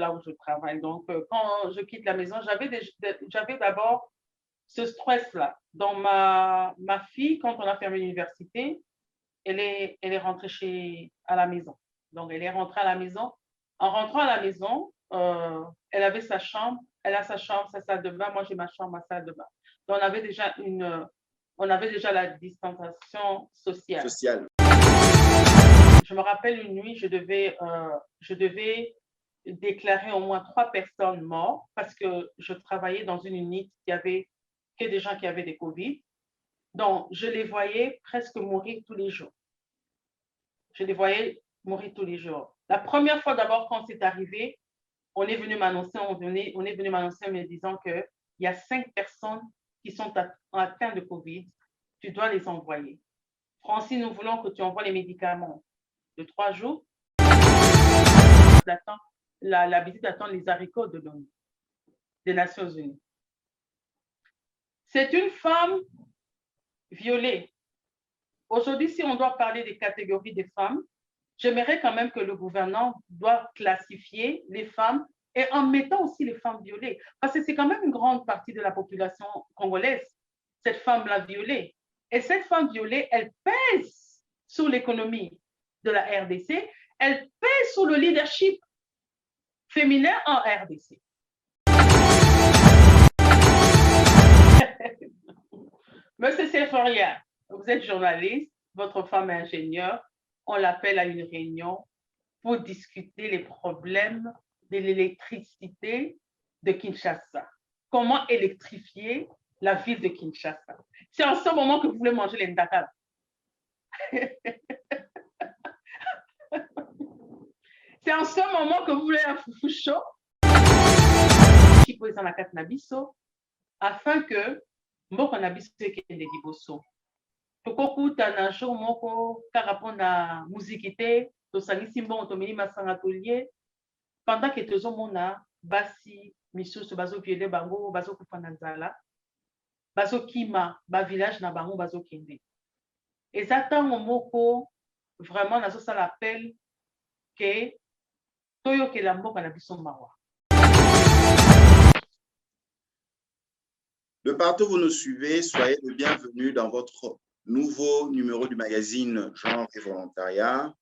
là où je travaille. Donc, quand je quitte la maison, j'avais d'abord ce stress-là. Donc, ma fille, quand on a fermé l'université, elle est rentrée à la maison. Donc, elle est rentrée à la maison. En rentrant à la maison, elle avait sa chambre, elle a sa chambre, sa salle de bain, moi j'ai ma chambre, ma salle de bain. Donc, on avait déjà la distanciation sociale. Je me rappelle une nuit, je devais déclarer au moins 3 personnes mortes parce que je travaillais dans une unité qui avait que des gens qui avaient des COVID. Donc, je les voyais presque mourir tous les jours. Je les voyais mourir tous les jours. La première fois d'abord quand c'est arrivé, on est venu m'annoncer en me disant qu'il y a 5 personnes qui sont atteintes de COVID. Tu dois les envoyer. Francine, nous voulons que tu envoies les médicaments de 3 jours. La visite attend les haricots de l'ONU, des Nations Unies. C'est une femme violée. Aujourd'hui, si on doit parler des catégories des femmes, j'aimerais quand même que le gouvernement doit classifier les femmes et en mettant aussi les femmes violées. Parce que c'est quand même une grande partie de la population congolaise, cette femme-là violée. Et cette femme violée, elle pèse sur l'économie de la RDC, elle pèse sur le leadership féminin en RDC. Monsieur Seforia, vous êtes journaliste, votre femme est ingénieure, on l'appelle à une réunion pour discuter les problèmes de l'électricité de Kinshasa. Comment électrifier la ville de Kinshasa? C'est en ce moment que vous voulez manger les ndakala. C'est en ce moment que vous voulez un foufou chaud afin que mboka na biso ekende liboso. Tokokuta na jour moko kaka na muziki te, tosangisi mbongo tomeli masanga tolie, pendant que tozomona basi misusu bazoviole bango, bazokufa na nzala, bazokima bavillage na bango bazokende. Eza ntango moko vraiment nazosala appel ke toyokela mboka na biso mawa. De partout où vous nous suivez, soyez le bienvenu dans votre nouveau numéro du magazine Genre et Volontariat.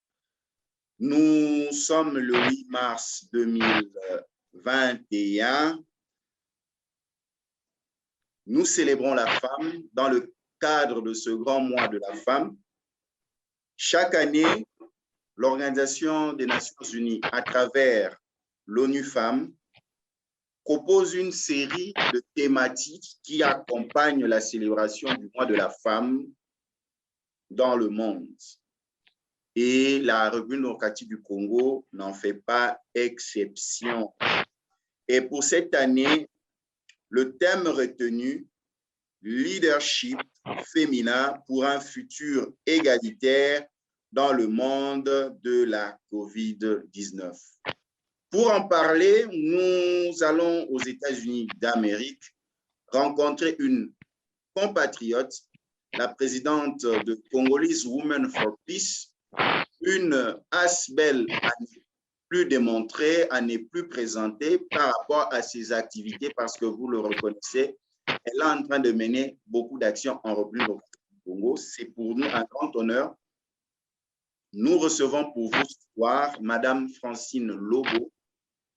Nous sommes le 8 mars 2021. Nous célébrons la femme dans le cadre de ce grand mois de la femme. Chaque année, l'Organisation des Nations Unies, à travers l'ONU Femmes, propose une série de thématiques qui accompagnent la célébration du mois de la femme dans le monde. Et la République démocratique du Congo n'en fait pas exception. Et pour cette année, le thème retenu, leadership féminin pour un futur égalitaire dans le monde de la COVID-19. Pour en parler, nous allons aux États-Unis d'Amérique rencontrer une compatriote, la présidente de Congolese Women for Peace, une as-belle à ne plus démontrée, à ne plus présentée par rapport à ses activités, parce que vous le reconnaissez, elle est en train de mener beaucoup d'actions en République du Congo. C'est pour nous un grand honneur. Nous recevons pour vous ce soir Madame Francine Lobo,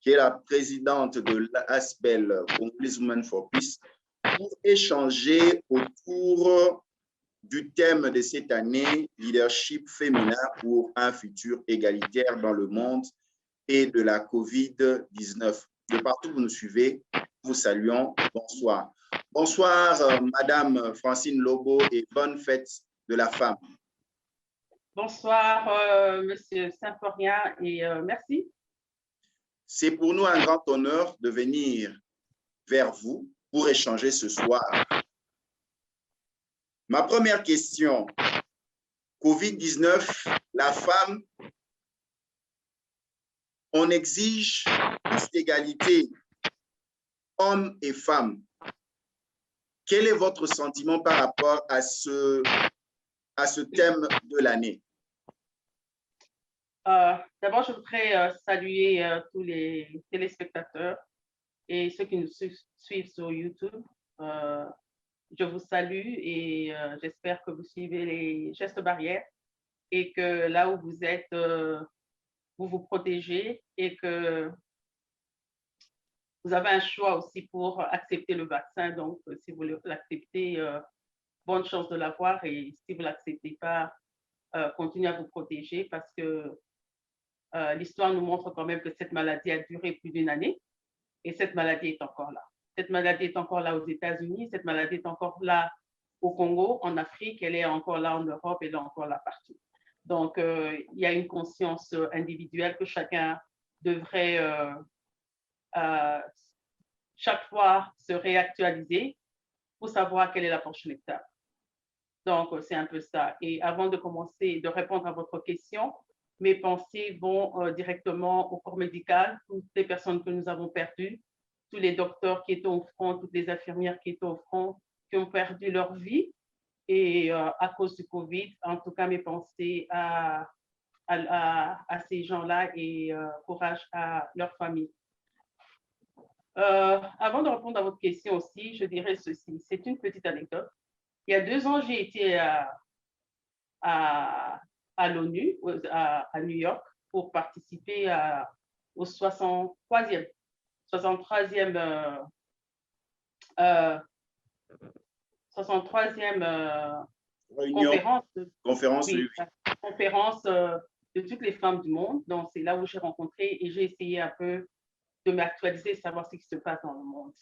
qui est la présidente de l'ASBEL, Congolese Women for Peace, pour échanger autour du thème de cette année, leadership féminin pour un futur égalitaire dans le monde et de la COVID-19. De partout où vous nous suivez, vous saluons. Bonsoir. Bonsoir, Madame Francine Lobo, et bonne fête de la femme. Bonsoir, Monsieur Symphorien, et merci. C'est pour nous un grand honneur de venir vers vous pour échanger ce soir. Ma première question, COVID-19, la femme, on exige plus d'égalité, hommes et femmes. Quel est votre sentiment par rapport à ce thème de l'année? D'abord, je voudrais saluer tous les téléspectateurs et ceux qui nous suivent sur YouTube. Je vous salue et j'espère que vous suivez les gestes barrières et que là où vous êtes, vous vous protégez et que vous avez un choix aussi pour accepter le vaccin. Donc, si vous l'acceptez, bonne chance de l'avoir et si vous ne l'acceptez pas, continuez à vous protéger parce que l'histoire nous montre quand même que cette maladie a duré plus d'une année et cette maladie est encore là. Cette maladie est encore là aux États-Unis, cette maladie est encore là au Congo, en Afrique, elle est encore là en Europe, elle est encore là partout. Donc, il y a une conscience individuelle que chacun devrait chaque fois se réactualiser pour savoir quelle est la prochaine étape. Donc, c'est un peu ça. Et avant de commencer, de répondre à votre question, mes pensées vont directement au corps médical, toutes les personnes que nous avons perdues, tous les docteurs qui étaient au front, toutes les infirmières qui étaient au front, qui ont perdu leur vie et à cause du COVID. En tout cas, mes pensées à ces gens-là et courage à leur famille. Avant de répondre à votre question aussi, je dirais ceci. C'est une petite anecdote. Il y a 2 ans, j'ai été à l'ONU, à New York, pour participer au 63e conférence oui, conférence de toutes les femmes du monde. Donc, c'est là où j'ai rencontré et j'ai essayé un peu de m'actualiser, savoir ce qui se passe dans le monde.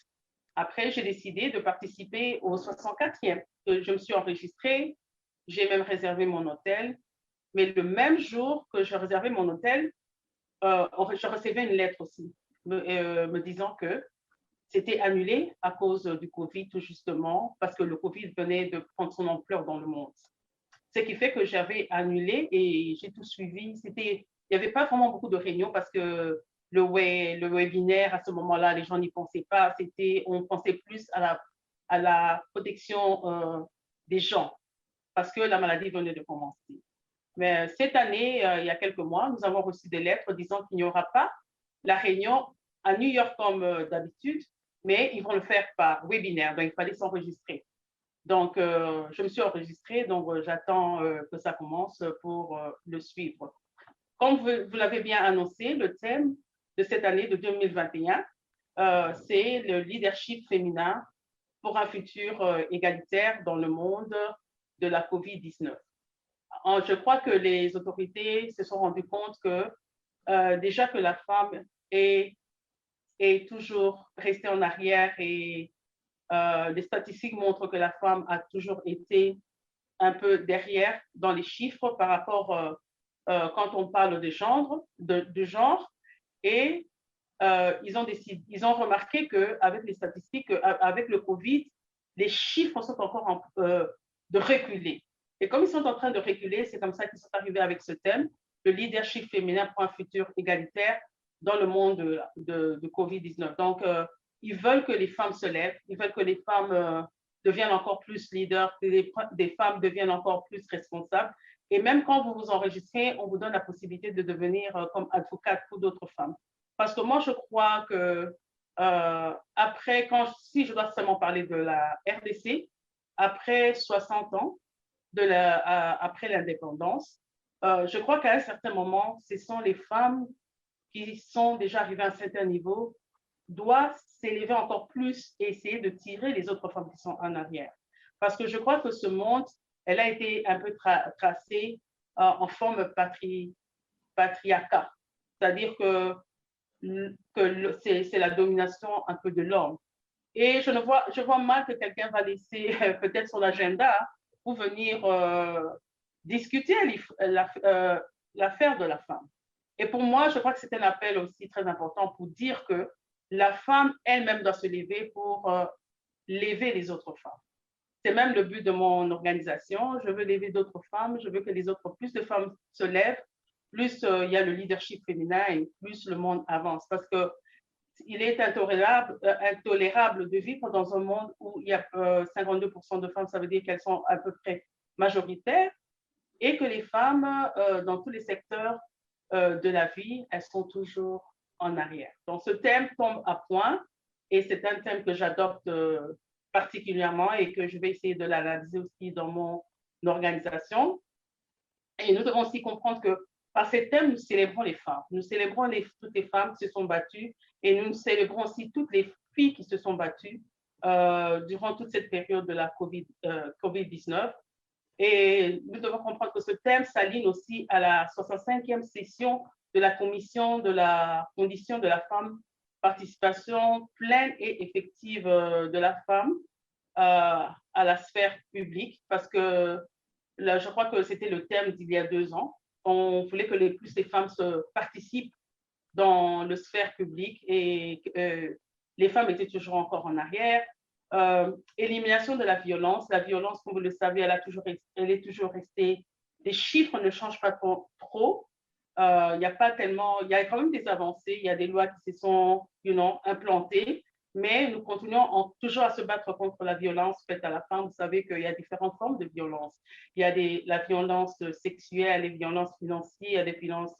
Après, j'ai décidé de participer au 64e. Je me suis enregistrée, j'ai même réservé mon hôtel. Mais le même jour que je réservais mon hôtel, je recevais une lettre aussi me disant que c'était annulé à cause du Covid, tout justement, parce que le Covid venait de prendre son ampleur dans le monde. Ce qui fait que j'avais annulé et j'ai tout suivi. Il n'y avait pas vraiment beaucoup de réunions parce que le webinaire, à ce moment-là, les gens n'y pensaient pas. On pensait plus à la protection des gens parce que la maladie venait de commencer. Mais cette année, il y a quelques mois, nous avons reçu des lettres disant qu'il n'y aura pas la réunion à New York comme d'habitude, mais ils vont le faire par webinaire. Donc, il fallait s'enregistrer. Donc, je me suis enregistrée, donc j'attends que ça commence pour le suivre. Comme vous l'avez bien annoncé, le thème de cette année de 2021, c'est le leadership féminin pour un futur égalitaire dans le monde de la COVID-19. Je crois que les autorités se sont rendues compte que déjà que la femme est toujours restée en arrière et les statistiques montrent que la femme a toujours été un peu derrière dans les chiffres par rapport quand on parle de genre. Et ils ont remarqué qu'avec les statistiques, avec le Covid, les chiffres sont encore de reculer. Et comme ils sont en train de reculer, c'est comme ça qu'ils sont arrivés avec ce thème, le leadership féminin pour un futur égalitaire dans le monde de COVID-19. Donc, ils veulent que les femmes se lèvent, ils veulent que les femmes deviennent encore plus leaders, que des femmes deviennent encore plus responsables. Et même quand vous vous enregistrez, on vous donne la possibilité de devenir comme avocate pour d'autres femmes. Parce que moi, je crois que après, si je dois seulement parler de la RDC, après 60 ans, après l'indépendance, je crois qu'à un certain moment, ce sont les femmes qui sont déjà arrivées à un certain niveau, doivent s'élever encore plus et essayer de tirer les autres femmes qui sont en arrière. Parce que je crois que ce monde, elle a été un peu tracée en forme patriarcat. C'est-à-dire que c'est la domination un peu de l'homme. Et je vois mal que quelqu'un va laisser peut-être son agenda pour venir discuter l'affaire de la femme. Et pour moi, je crois que c'est un appel aussi très important pour dire que la femme elle-même doit se lever pour lever les autres femmes. C'est même le but de mon organisation. Je veux lever d'autres femmes, je veux que plus de femmes se lèvent, plus il y a le leadership féminin et plus le monde avance. Parce que il est intolérable de vivre dans un monde où il y a 52% de femmes, ça veut dire qu'elles sont à peu près majoritaires, et que les femmes, dans tous les secteurs, de la vie, elles sont toujours en arrière. Donc, ce thème tombe à point et c'est un thème que j'adopte particulièrement et que je vais essayer de l'analyser aussi dans mon organisation. Et nous devons aussi comprendre que par ces thèmes, nous célébrons les femmes. Nous célébrons toutes les femmes qui se sont battues et nous célébrons aussi toutes les filles qui se sont battues durant toute cette période de la COVID-19. Et nous devons comprendre que ce thème s'aligne aussi à la 65e session de la Commission de la condition de la femme, participation pleine et effective de la femme à la sphère publique, parce que là, je crois que c'était le thème d'il y a 2 ans. On voulait que plus les femmes participent dans le sphère publique et les femmes étaient toujours encore en arrière. Élimination de la violence. La violence, comme vous le savez, elle est toujours restée. Les chiffres ne changent pas trop. Il y a pas tellement, il y a quand même des avancées. Il y a des lois qui se sont, implantées, mais nous continuons toujours à se battre contre la violence faite à la femme. Vous savez qu'il y a différentes formes de violence. Il y a la violence sexuelle, les violences financières, les violences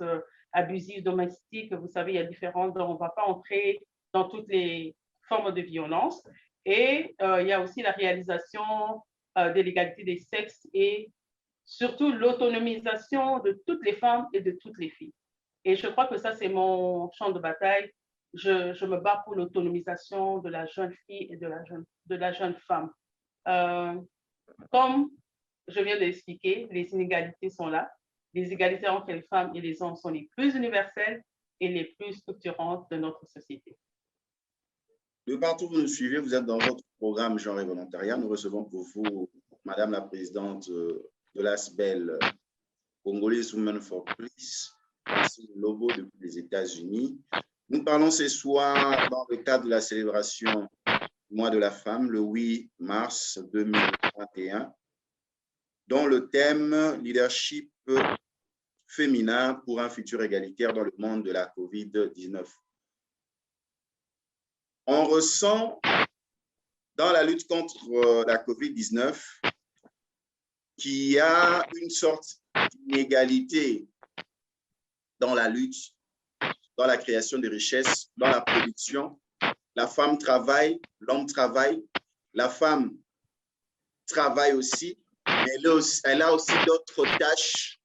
abusives domestiques. Vous savez, il y a différentes. Donc, on ne va pas entrer dans toutes les formes de violence. Et il y a aussi la réalisation de l'égalité des sexes et surtout l'autonomisation de toutes les femmes et de toutes les filles. Et je crois que ça, c'est mon champ de bataille. Je me bats pour l'autonomisation de la jeune fille et de la jeune femme. Comme je viens d'expliquer, les inégalités sont là. Les égalités entre les femmes et les hommes sont les plus universelles et les plus structurantes de notre société. De partout où vous nous suivez, vous êtes dans votre programme Genre et Volontariat. Nous recevons pour vous Madame la Présidente de l'ASBEL, Congolese Women for Peace, Francine Lobo depuis les États-Unis. Nous parlons ce soir dans le cadre de la célébration du mois de la femme, le 8 mars 2021, dont le thème Leadership féminin pour un futur égalitaire dans le monde de la COVID-19. On ressent dans la lutte contre la COVID-19 qu'il y a une sorte d'inégalité dans la lutte, dans la création de richesses, dans la production. La femme travaille, l'homme travaille, la femme travaille aussi, mais elle a aussi d'autres tâches.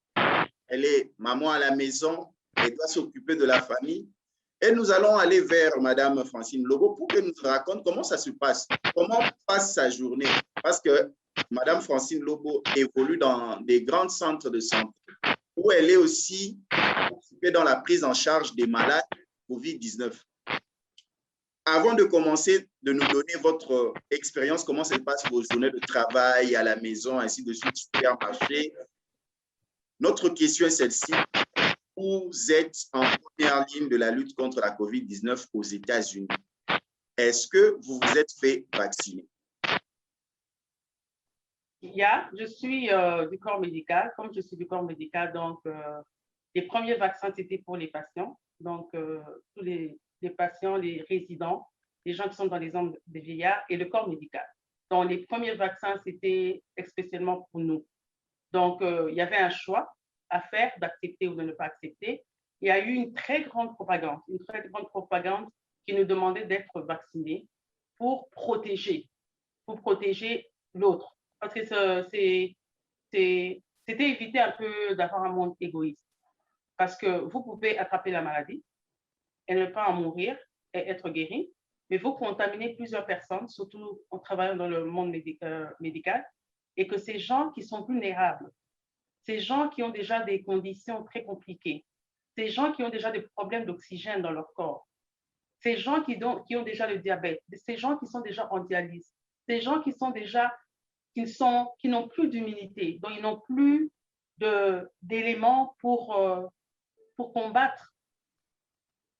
Elle est maman à la maison, elle doit s'occuper de la famille. Et nous allons aller vers Madame Francine Lobo pour qu'elle nous raconte comment ça se passe, comment passe sa journée. Parce que Madame Francine Lobo évolue dans des grands centres de santé où elle est aussi occupée dans la prise en charge des malades COVID-19. Avant de commencer, de nous donner votre expérience, comment se passent vos journées de travail à la maison, ainsi de suite, supermarché. Notre question est celle-ci. Vous êtes en première ligne de la lutte contre la COVID-19 aux États-Unis. Est-ce que vous vous êtes fait vacciner? Je suis du corps médical. Comme je suis du corps médical, donc les premiers vaccins, c'était pour les patients. Donc, tous les patients, les résidents, les gens qui sont dans les zones de vieillards et le corps médical. Donc, les premiers vaccins, c'était spécialement pour nous. Donc, il y avait un choix à faire d'accepter ou de ne pas accepter. Il y a eu une très grande propagande qui nous demandait d'être vaccinés pour protéger l'autre. Parce que c'était éviter un peu d'avoir un monde égoïste. Parce que vous pouvez attraper la maladie et ne pas en mourir et être guéri, mais vous contaminez plusieurs personnes, surtout en travaillant dans le monde médical, et que ces gens qui sont vulnérables, ces gens qui ont déjà des conditions très compliquées, ces gens qui ont déjà des problèmes d'oxygène dans leur corps, ces gens qui ont déjà le diabète, ces gens qui sont déjà en dialyse, ces gens qui n'ont plus d'immunité, donc ils n'ont plus d'éléments pour combattre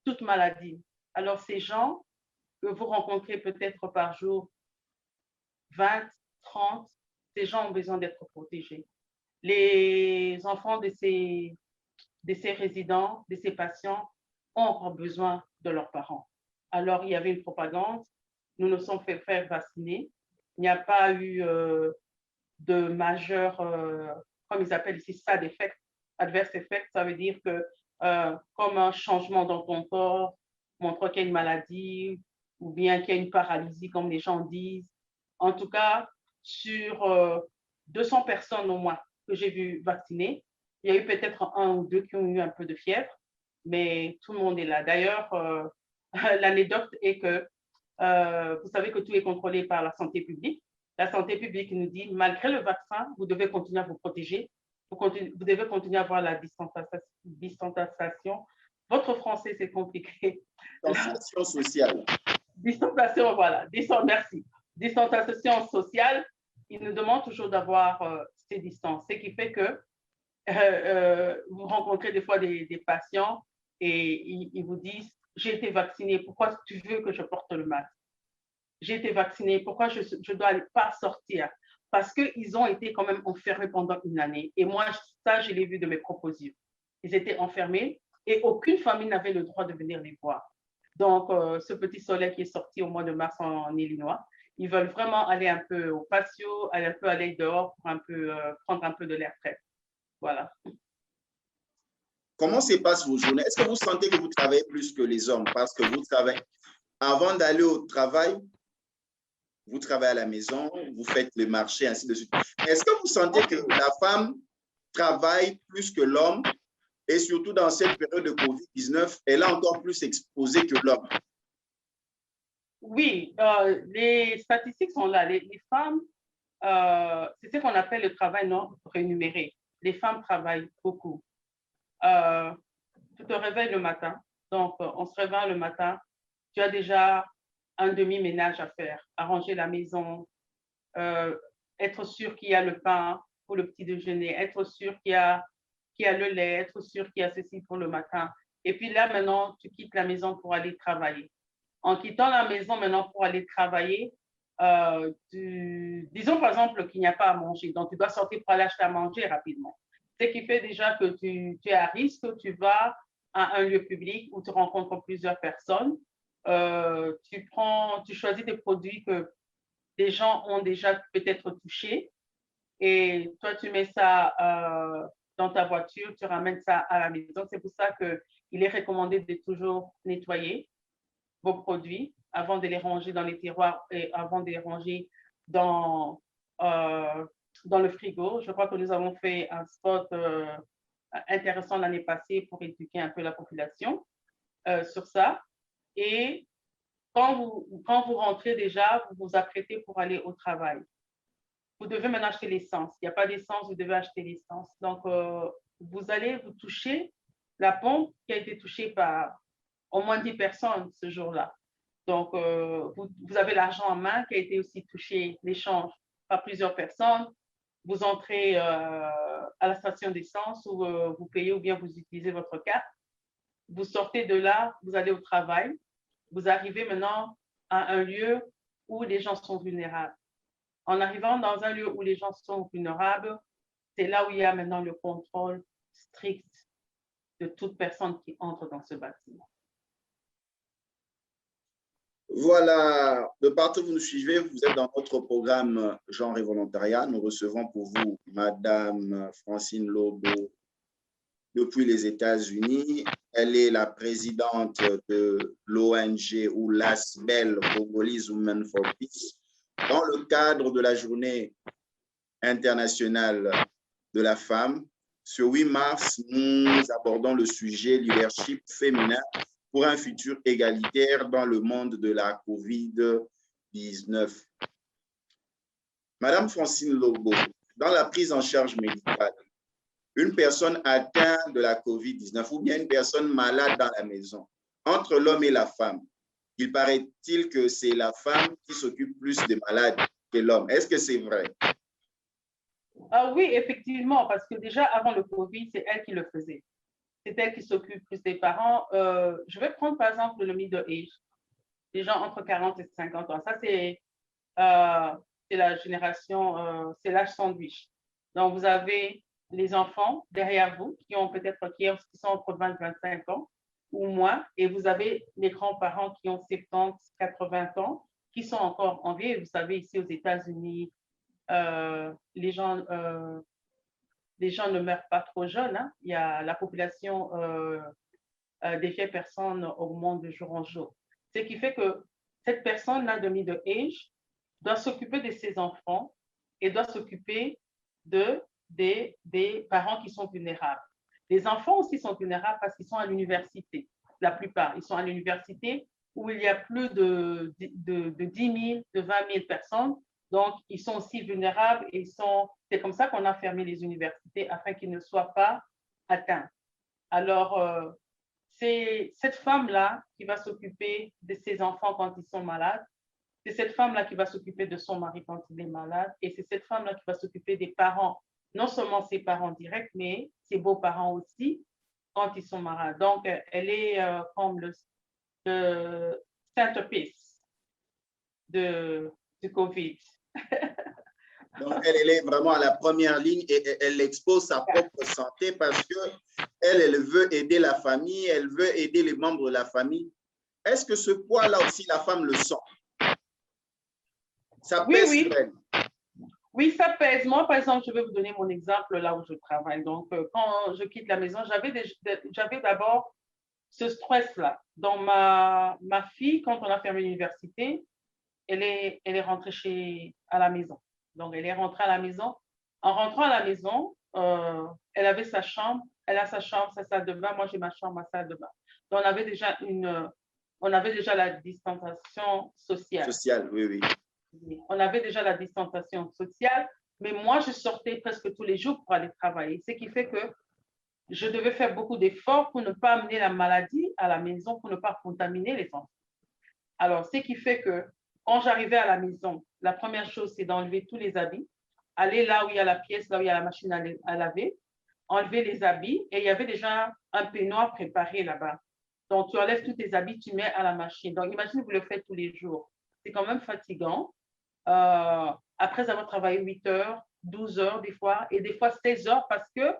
toute maladie. Alors ces gens que vous rencontrez peut-être par jour, 20, 30, ces gens ont besoin d'être protégés. Les enfants de ces résidents, de ces patients ont encore besoin de leurs parents. Alors, il y avait une propagande. Nous nous sommes fait faire vacciner. Il n'y a pas eu de majeur, comme ils appellent ici, side effect, adverse effect. Ça veut dire que comme un changement dans ton corps, montre qu'il y a une maladie ou bien qu'il y a une paralysie, comme les gens disent. En tout cas, sur 200 personnes au moins que j'ai vu vacciner, il y a eu peut-être un ou deux qui ont eu un peu de fièvre, mais tout le monde est là. D'ailleurs, l'anecdote est que vous savez que tout est contrôlé par la santé publique. La santé publique nous dit, malgré le vaccin, vous devez continuer à vous protéger, vous devez continuer à avoir la distanciation. Votre français, c'est compliqué. Distanciation sociale. Distanciation, voilà. Merci. Distanciation sociale, il nous demande toujours d'avoir ces distances. Ce qui fait que vous rencontrez des fois des patients et ils vous disent, j'ai été vacciné, pourquoi tu veux que je porte le masque? J'ai été vacciné, pourquoi je ne dois pas sortir? Parce qu'ils ont été quand même enfermés pendant une année. Et moi, ça, je l'ai vu de mes propres yeux. Ils étaient enfermés et aucune famille n'avait le droit de venir les voir. Donc, ce petit soleil qui est sorti au mois de mars en Illinois, ils veulent vraiment aller un peu au patio, aller dehors pour prendre un peu de l'air frais. Voilà. Comment se passent vos journées? Est-ce que vous sentez que vous travaillez plus que les hommes? Parce que vous travaillez, avant d'aller au travail, vous travaillez à la maison, vous faites le marché, ainsi de suite. Est-ce que vous sentez que la femme travaille plus que l'homme et surtout dans cette période de COVID-19, elle est encore plus exposée que l'homme? Oui, les statistiques sont là. Les femmes, c'est ce qu'on appelle le travail non rémunéré. Les femmes travaillent beaucoup. Tu te réveilles le matin, donc on se réveille le matin, tu as déjà un demi-ménage à faire, arranger la maison, être sûr qu'il y a le pain pour le petit déjeuner, être sûr qu'il y a le lait, être sûr qu'il y a ceci pour le matin. Et puis là, maintenant, tu quittes la maison pour aller travailler. En quittant la maison maintenant pour aller travailler, disons par exemple qu'il n'y a pas à manger, donc tu dois sortir pour aller acheter à manger rapidement. Ce qui fait déjà que tu es à risque, tu vas à un lieu public où tu rencontres plusieurs personnes, tu choisis des produits que des gens ont déjà peut-être touchés et toi tu mets ça dans ta voiture, tu ramènes ça à la maison. C'est pour ça qu'il est recommandé de toujours nettoyer vos produits avant de les ranger dans les tiroirs et avant de les ranger dans, dans le frigo. Je crois que nous avons fait un spot intéressant l'année passée pour éduquer un peu la population sur ça. Et quand vous rentrez déjà, vous vous apprêtez pour aller au travail. Vous devez maintenant acheter l'essence. Il n'y a pas d'essence, vous devez acheter l'essence. Donc, vous allez vous toucher la pompe qui a été touchée par au moins 10 personnes ce jour-là. Donc, vous avez l'argent en main qui a été aussi touché, l'échange par plusieurs personnes. Vous entrez à la station d'essence où vous payez ou bien vous utilisez votre carte. Vous sortez de là, vous allez au travail. Vous arrivez maintenant à un lieu où les gens sont vulnérables. En arrivant dans un lieu où les gens sont vulnérables, c'est là où il y a maintenant le contrôle strict de toute personne qui entre dans ce bâtiment. Voilà, de partout où vous nous suivez, vous êtes dans notre programme Genre et Volontariat. Nous recevons pour vous Madame Francine Lobo depuis les États-Unis. Elle est la présidente de l'ONG ou l'ASBEL, Congolese Women for Peace. Dans le cadre de la journée internationale de la femme, ce 8 mars, nous abordons le sujet leadership féminin pour un futur égalitaire dans le monde de la COVID-19. Madame Francine Lobo, dans la prise en charge médicale, une personne atteinte de la COVID-19 ou bien une personne malade dans la maison, entre l'homme et la femme, il paraît-il que c'est la femme qui s'occupe plus des malades que l'homme. Est-ce que c'est vrai? Oui, effectivement, parce que déjà avant le COVID, c'est elle qui le faisait. C'est elle qui s'occupe plus des parents. Je vais prendre par exemple le middle age, les gens entre 40 et 50 ans. Ça, c'est la génération, c'est l'âge sandwich. Donc, vous avez les enfants derrière vous qui sont entre 20 et 25 ans ou moins, et vous avez les grands-parents qui ont 70, 80 ans, qui sont encore en vie. Et vous savez, ici aux États-Unis, les gens les gens ne meurent pas trop jeunes. Hein. Il y a la population des vieilles personnes augmente de jour en jour. Ce qui fait que cette personne-là de middle age doit s'occuper de ses enfants et doit s'occuper des parents qui sont vulnérables. Les enfants aussi sont vulnérables parce qu'ils sont à l'université. La plupart, ils sont à l'université où il y a plus de 10 000, de 20 000 personnes. Donc, ils sont aussi vulnérables et c'est comme ça qu'on a fermé les universités afin qu'ils ne soient pas atteints. Alors, c'est cette femme-là qui va s'occuper de ses enfants quand ils sont malades. C'est cette femme-là qui va s'occuper de son mari quand il est malade. Et c'est cette femme-là qui va s'occuper des parents, non seulement ses parents directs, mais ses beaux-parents aussi quand ils sont malades. Donc, elle est comme le centerpiece du COVID. Donc, elle est vraiment à la première ligne et elle expose sa propre santé parce que elle veut aider la famille, elle veut aider les membres de la famille. Est-ce que ce poids-là aussi, la femme le sent? Ça pèse sur elle. Oui, ça pèse. Moi, par exemple, je vais vous donner mon exemple là où je travaille. Donc, quand je quitte la maison, j'avais d'abord ce stress-là. Donc, ma fille, quand on a fermé l'université, elle est rentrée à la maison. Donc, elle est rentrée à la maison. En rentrant à la maison, elle avait sa chambre. Elle a sa chambre, sa salle de bain. Moi, j'ai ma chambre, ma salle de bain. Donc, on avait déjà la distanciation sociale. Sociale, oui, oui. On avait déjà la distanciation sociale, mais moi, je sortais presque tous les jours pour aller travailler, ce qui fait que je devais faire beaucoup d'efforts pour ne pas amener la maladie à la maison, pour ne pas contaminer les enfants. Alors, ce qui fait que quand j'arrivais à la maison, la première chose, c'est d'enlever tous les habits, aller là où il y a la pièce, là où il y a la machine à laver, enlever les habits, et il y avait déjà un peignoir préparé là-bas. Donc, tu enlèves tous tes habits, tu mets à la machine. Donc, imagine, vous le faites tous les jours. C'est quand même fatigant. Après avoir travaillé 8 heures, 12 heures des fois, et des fois 16 heures parce que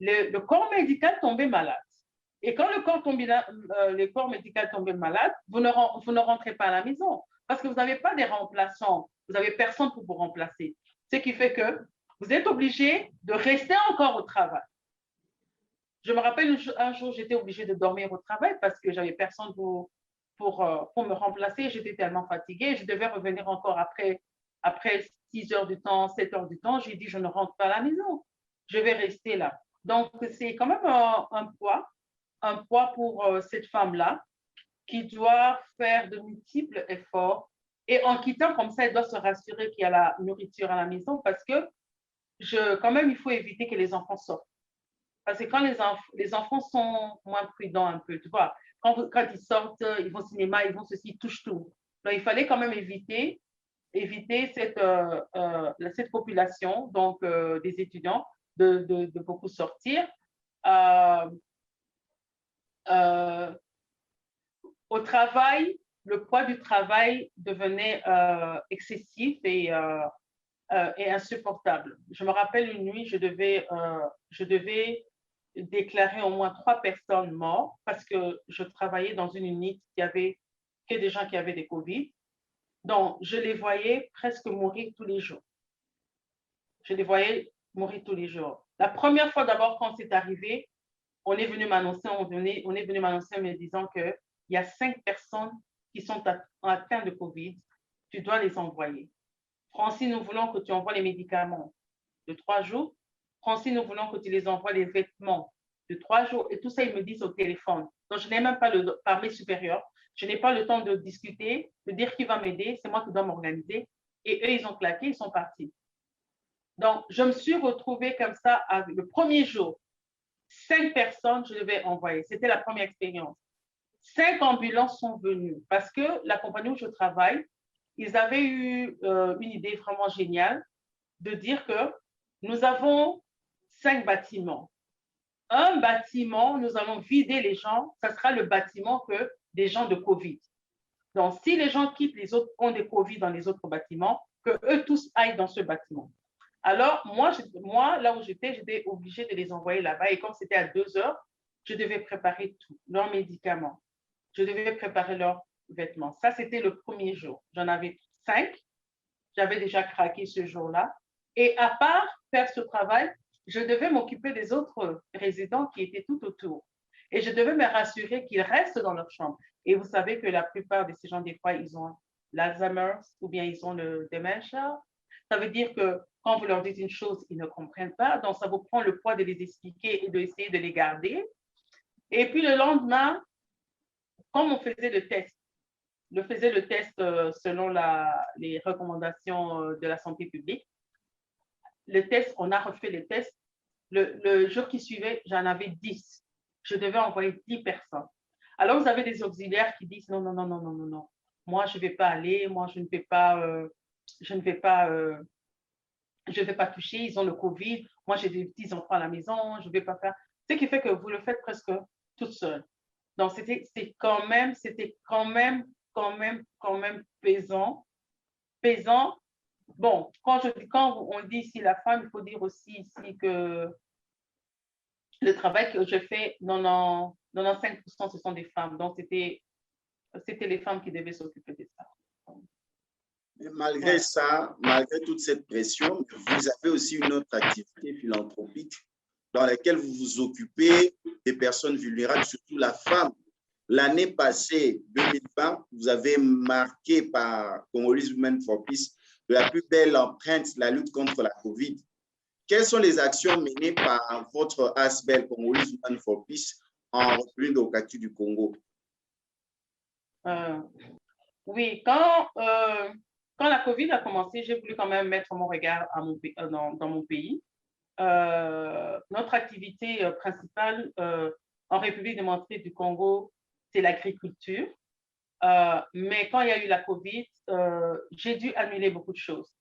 le corps médical tombait malade. Et quand le corps médical tombait malade, vous ne rentrez pas à la maison parce que vous n'avez pas des remplaçants. Vous n'avez personne pour vous remplacer. Ce qui fait que vous êtes obligé de rester encore au travail. Je me rappelle un jour, j'étais obligée de dormir au travail parce que j'avais personne pour me remplacer. J'étais tellement fatiguée. Je devais revenir encore après 6 heures du temps, 7 heures du temps. J'ai dit, je ne rentre pas à la maison. Je vais rester là. Donc, c'est quand même un poids pour cette femme-là qui doit faire de multiples efforts. Et en quittant comme ça, elle doit se rassurer qu'il y a la nourriture à la maison parce que quand même, il faut éviter que les enfants sortent. Parce que quand les enfants sont moins prudents un peu, tu vois, quand ils sortent, ils vont au cinéma, ils vont ceci, ils touchent tout. Donc, il fallait quand même éviter cette population, donc des étudiants, de beaucoup sortir. Au travail, le poids du travail devenait excessif et insupportable. Je me rappelle une nuit, je devais déclarer au moins 3 personnes mortes parce que je travaillais dans une unité qui avait que des gens qui avaient des COVID. Donc, je les voyais presque mourir tous les jours. Je les voyais mourir tous les jours. La première fois d'abord, quand c'est arrivé, on est venu m'annoncer en me disant qu'il y a 5 personnes qui sont atteintes de COVID. Tu dois les envoyer. Francis, nous voulons que tu envoies les médicaments de 3 jours. Francis, nous voulons que tu les envoies les vêtements de 3 jours. Et tout ça, ils me disent au téléphone. Donc, je n'ai même pas par mes supérieurs. Je n'ai pas le temps de discuter, de dire qui va m'aider. C'est moi qui dois m'organiser. Et eux, ils ont claqué, ils sont partis. Donc, je me suis retrouvée comme ça le premier jour. 5 personnes, je devais envoyer. C'était la première expérience. 5 ambulances sont venues parce que la compagnie où je travaille, ils avaient eu une idée vraiment géniale de dire que nous avons 5 bâtiments. Un bâtiment, nous allons vider les gens, ça sera le bâtiment des gens de COVID. Donc, si les gens quittent, les autres ont des COVID dans les autres bâtiments, que eux tous aillent dans ce bâtiment. Alors, moi là où j'étais obligée de les envoyer là-bas. Et comme c'était à 2 heures, je devais préparer tout, leurs médicaments. Je devais préparer leurs vêtements. Ça, c'était le premier jour. J'en avais 5. J'avais déjà craqué ce jour-là. Et à part faire ce travail, je devais m'occuper des autres résidents qui étaient tout autour. Et je devais me rassurer qu'ils restent dans leur chambre. Et vous savez que la plupart de ces gens, des fois, ils ont l'Alzheimer ou bien ils ont le dementia. Ça veut dire que quand vous leur dites une chose, ils ne comprennent pas. Donc, ça vous prend le poids de les expliquer et d'essayer de les garder. Et puis, le lendemain, comme on faisait le test, selon les recommandations de la santé publique, le test, on a refait le test. Le jour qui suivait, j'en avais 10. Je devais envoyer 10 personnes. Alors, vous avez des auxiliaires qui disent non, non, non, non, non, non, non. Moi, je ne vais pas aller. Moi, je ne vais pas, je ne vais pas, je vais pas toucher. Ils ont le Covid. Moi, j'ai des petits enfants à la maison. Je ne vais pas faire. Ce qui fait que vous le faites presque toute seule. Donc, c'était quand même pesant. Pesant. Bon, quand on dit ici la femme, il faut dire aussi ici que le travail que je fais, 95% ce sont des femmes. Donc, c'était les femmes qui devaient s'occuper de ça. Mais malgré ça, malgré toute cette pression, vous avez aussi une autre activité philanthropique dans laquelle vous vous occupez des personnes vulnérables, surtout la femme. L'année passée, 2020, vous avez marqué par Congolese Women for Peace de la plus belle empreinte, la lutte contre la COVID. Quelles sont les actions menées par votre ASBEL, Congolese Women for Peace, en République démocratique du Congo? Oui, quand la COVID a commencé, j'ai voulu quand même mettre mon regard dans mon pays. Notre activité principale en République démocratique du Congo, c'est l'agriculture. Mais quand il y a eu la COVID, j'ai dû annuler beaucoup de choses.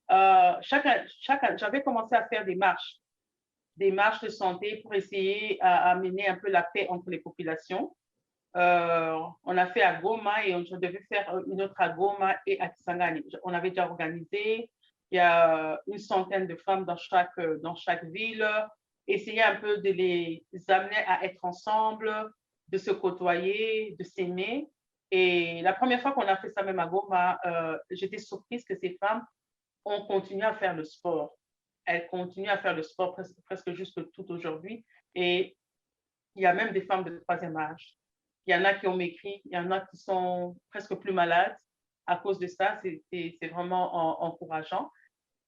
J'avais commencé à faire des marches de santé pour essayer d'amener un peu la paix entre les populations. On a fait à Goma et on devait faire une autre à Goma et à Kisangani. On avait déjà organisé. Il y a une centaine de femmes dans chaque ville. Essayer un peu de les amener à être ensemble, de se côtoyer, de s'aimer. Et la première fois qu'on a fait ça même à Goma, j'étais surprise que ces femmes ont continué à faire le sport. Elles continuent à faire le sport presque jusque tout aujourd'hui. Et il y a même des femmes de troisième âge. Il y en a qui ont maigri, il y en a qui sont presque plus malades à cause de ça. C'est vraiment encourageant.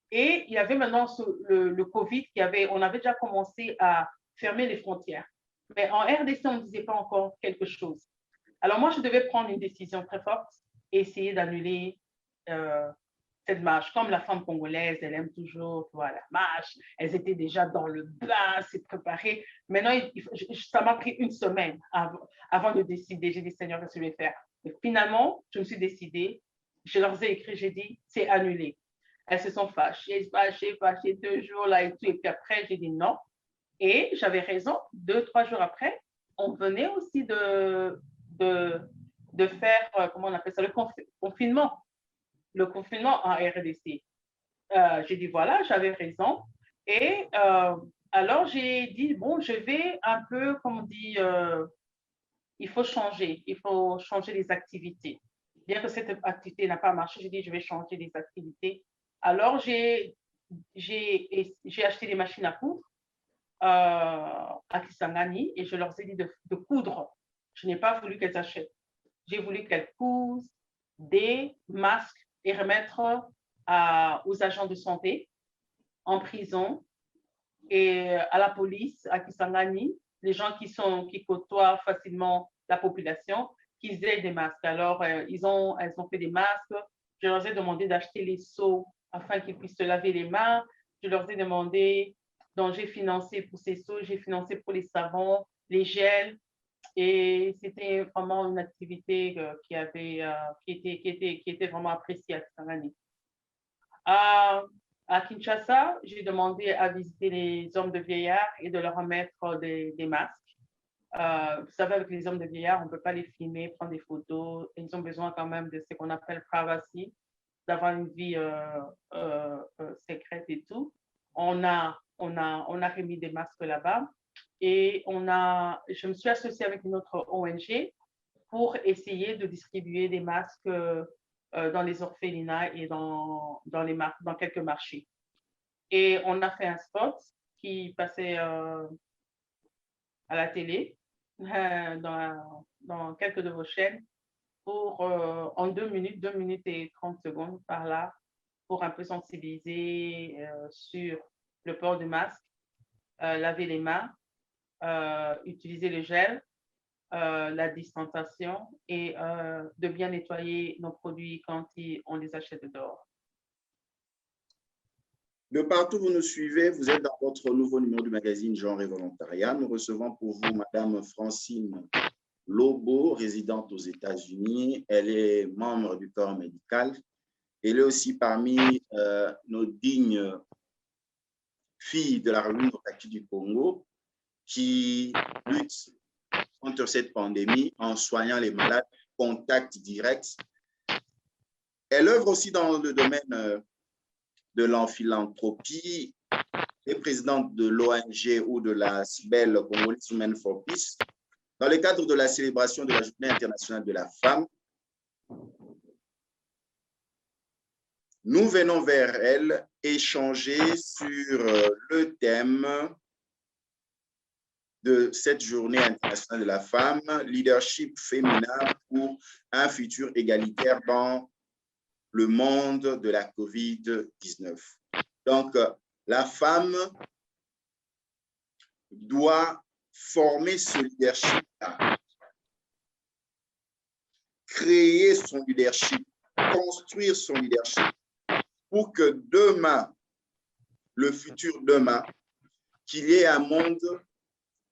Et il y avait maintenant le COVID on avait déjà commencé à fermer les frontières. Mais en RDC, on ne disait pas encore quelque chose. Alors moi, je devais prendre une décision très forte et essayer d'annuler cette marche. Comme la femme congolaise, elle aime toujours la marche. Elles étaient déjà dans le bain, c'est préparé. Maintenant, ça m'a pris une semaine avant de décider. J'ai dit, Seigneur, qu'est-ce que je vais faire? Et finalement, je me suis décidée. Je leur ai écrit, j'ai dit, c'est annulé. Elles se sont fâchées 2 jours là et tout. Et puis après, j'ai dit non. Et j'avais raison. 2-3 jours après, on venait aussi de faire, comment on appelle ça, le confinement. Le confinement en RDC. J'ai dit voilà, j'avais raison. Et alors j'ai dit bon, je vais un peu, comme on dit, il faut changer les activités. Bien que cette activité n'a pas marché, j'ai dit je vais changer les activités. Alors j'ai acheté des machines à coudre à Kisangani et je leur ai dit de coudre. Je n'ai pas voulu qu'elles achètent. J'ai voulu qu'elles cousent des masques et remettre aux agents de santé en prison et à la police à Kisangani, les gens qui côtoient facilement la population, qu'ils aient des masques. Alors, elles ont fait des masques. Je leur ai demandé d'acheter les seaux afin qu'ils puissent se laver les mains. Je leur ai demandé, donc j'ai financé pour ces seaux, j'ai financé pour les savons, les gels. Et c'était vraiment une activité qui était vraiment appréciée à Kisangani. À Kinshasa, j'ai demandé à visiter les hommes de vieillard et de leur remettre des masques. Vous savez, avec les hommes de vieillard, on ne peut pas les filmer, prendre des photos. Ils ont besoin quand même de ce qu'on appelle privacy, d'avoir une vie secrète et tout. On a remis des masques là-bas et je me suis associée avec une autre ONG pour essayer de distribuer des masques dans les orphelinats et dans quelques marchés. Et on a fait un spot qui passait à la télé, dans quelques de vos chaînes, pour en 2 minutes et 30 secondes par là, pour un peu sensibiliser sur le port du masque, laver les mains, utiliser le gel, la distanciation et de bien nettoyer nos produits quand on les achète dehors. De partout où vous nous suivez, vous êtes dans votre nouveau numéro du magazine Genre et Volontariat. Nous recevons pour vous Madame Francine Lobo, résidente aux États-Unis. Elle est membre du corps médical. Elle est aussi parmi nos dignes filles de la République démocratique du Congo qui luttent contre cette pandémie en soignant les malades, contact direct. Elle œuvre aussi dans le domaine de l'enphilanthropie, est présidente de l'ONG ou de la CIBEL, Congolese Women for Peace, dans le cadre de la célébration de la Journée internationale de la femme. Nous venons vers elle échanger sur le thème de cette Journée internationale de la femme, leadership féminin pour un futur égalitaire dans le monde de la COVID-19. Donc, la femme doit former ce leadership-là, créer son leadership, construire son leadership pour que demain, le futur demain, qu'il y ait un monde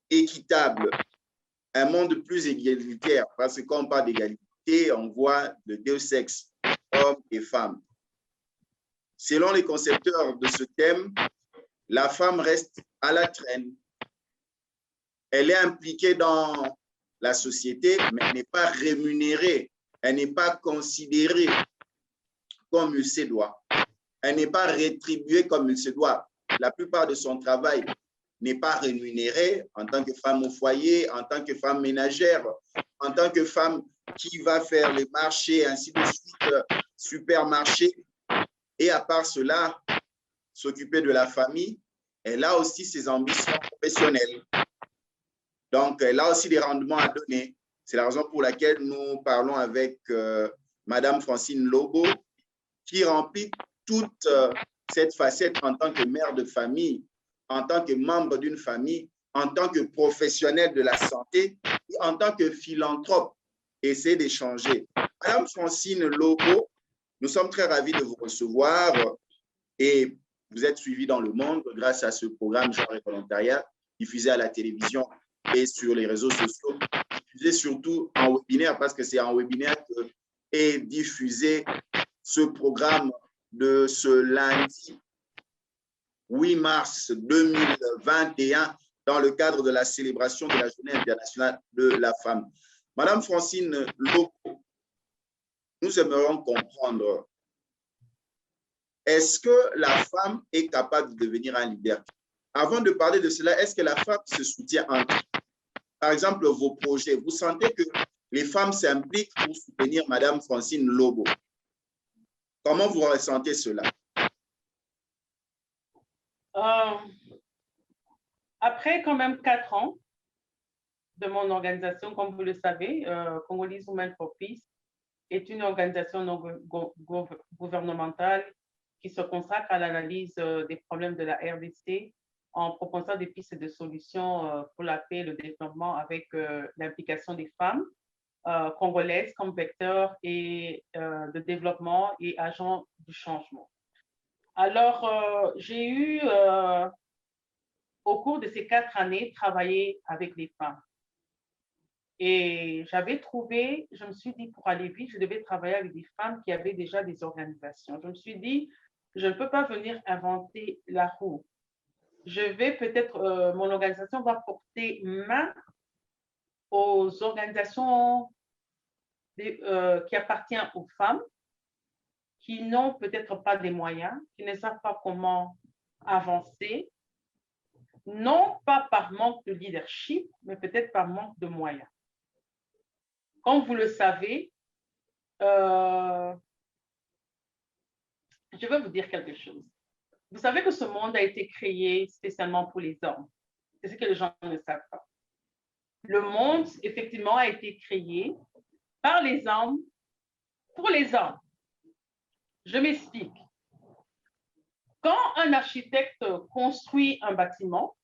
équitable, un monde plus égalitaire, parce que quand on parle d'égalité, on voit de deux sexes, hommes et femmes. Selon les concepteurs de ce thème, la femme reste à la traîne. Elle est impliquée dans la société, mais elle n'est pas rémunérée, elle n'est pas considérée comme il se doit. Elle n'est pas rétribuée comme il se doit. La plupart de son travail n'est pas rémunéré en tant que femme au foyer, en tant que femme ménagère, en tant que femme qui va faire les marchés, ainsi de suite, supermarché. Et à part cela, s'occuper de la famille, elle a aussi ses ambitions professionnelles. Donc, elle a aussi des rendements à donner. C'est la raison pour laquelle nous parlons avec Madame Francine Lobo, qui remplit toute cette facette en tant que mère de famille, en tant que membre d'une famille, en tant que professionnelle de la santé et en tant que philanthrope. Essayez d'échanger. Madame Francine Lobo, nous sommes très ravis de vous recevoir et vous êtes suivi dans le monde grâce à ce programme Genre et Volontariat diffusé à la télévision et sur les réseaux sociaux, diffusé surtout en webinaire parce que c'est en webinaire que est diffusé ce programme de ce lundi 8 mars 2021 dans le cadre de la célébration de la Journée internationale de la femme. Madame Francine Lobo, nous aimerions comprendre, est-ce que la femme est capable de devenir un leader? Avant de parler de cela, est-ce que la femme se soutient entre elles? Par exemple, vos projets, vous sentez que les femmes s'impliquent pour soutenir Madame Francine Lobo. Comment vous ressentez cela? Après quand même 4 ans de mon organisation, comme vous le savez, Congolese Women for Peace est une organisation non gouvernementale qui se consacre à l'analyse des problèmes de la RDC en proposant des pistes de solutions pour la paix et le développement avec l'implication des femmes congolaises comme vecteurs de développement et agents du changement. Alors, j'ai eu, au cours de ces 4 années, travaillé avec les femmes. Et j'avais trouvé, je me suis dit, pour aller vite, je devais travailler avec des femmes qui avaient déjà des organisations. Je me suis dit, je ne peux pas venir inventer la roue. Je vais peut-être, mon organisation va porter main aux organisations qui appartiennent aux femmes, qui n'ont peut-être pas des moyens, qui ne savent pas comment avancer, non pas par manque de leadership, mais peut-être par manque de moyens. Comme vous le savez, je vais vous dire quelque chose. Vous savez que ce monde a été créé spécialement pour les hommes. C'est ce que les gens ne savent pas. Le monde, effectivement, a été créé par les hommes, pour les hommes. Je m'explique. Quand un architecte construit un bâtiment,